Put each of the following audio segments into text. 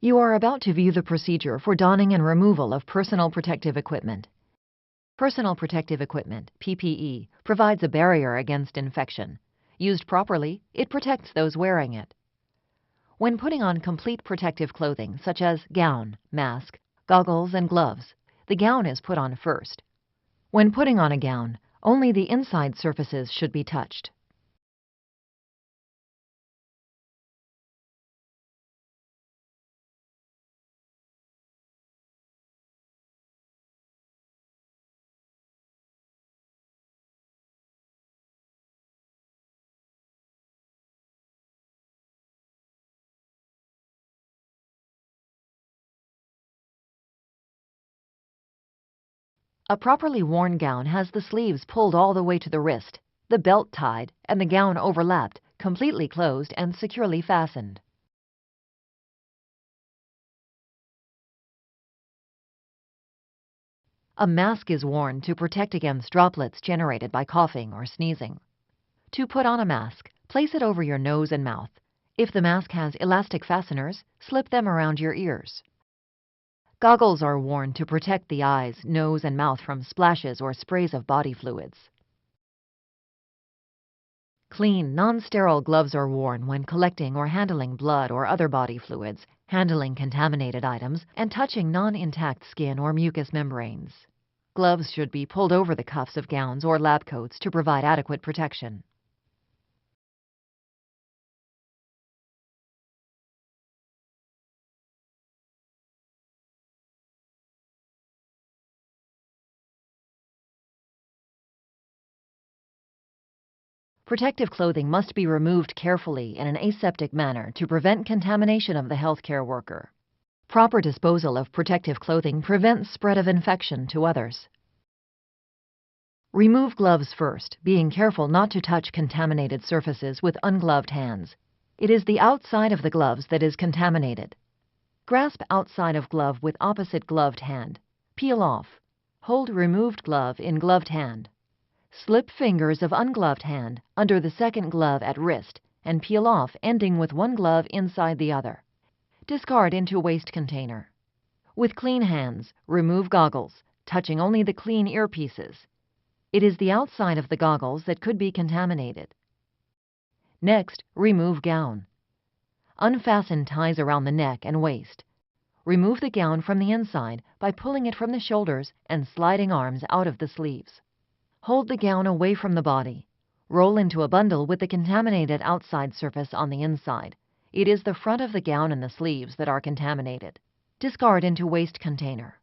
You are about to view the procedure for donning and removal of personal protective equipment. Personal protective equipment, PPE, provides a barrier against infection. Used properly, it protects those wearing it. When putting on complete protective clothing such as gown, mask, goggles, and gloves, the gown is put on first. When putting on a gown, only the inside surfaces should be touched. A properly worn gown has the sleeves pulled all the way to the wrist, the belt tied, and the gown overlapped, completely closed and securely fastened. A mask is worn to protect against droplets generated by coughing or sneezing. To put on a mask, place it over your nose and mouth. If the mask has elastic fasteners, slip them around your ears. Goggles are worn to protect the eyes, nose, and mouth from splashes or sprays of body fluids. Clean, non-sterile gloves are worn when collecting or handling blood or other body fluids, handling contaminated items, and touching non-intact skin or mucous membranes. Gloves should be pulled over the cuffs of gowns or lab coats to provide adequate protection. Protective clothing must be removed carefully in an aseptic manner to prevent contamination of the healthcare worker. Proper disposal of protective clothing prevents spread of infection to others. Remove gloves first, being careful not to touch contaminated surfaces with ungloved hands. It is the outside of the gloves that is contaminated. Grasp outside of glove with opposite gloved hand. Peel off. Hold removed glove in gloved hand. Slip fingers of ungloved hand under the second glove at wrist and peel off, ending with one glove inside the other. Discard into waste container. With clean hands, remove goggles, touching only the clean earpieces. It is the outside of the goggles that could be contaminated. Next, remove gown. Unfasten ties around the neck and waist. Remove the gown from the inside by pulling it from the shoulders and sliding arms out of the sleeves. Hold the gown away from the body. Roll into a bundle with the contaminated outside surface on the inside. It is the front of the gown and the sleeves that are contaminated. Discard into waste container.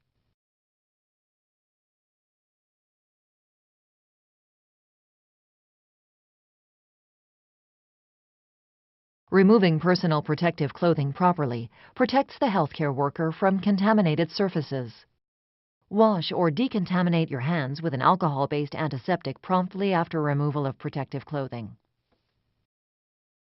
Removing personal protective clothing properly protects the healthcare worker from contaminated surfaces. Wash or decontaminate your hands with an alcohol-based antiseptic promptly after removal of protective clothing.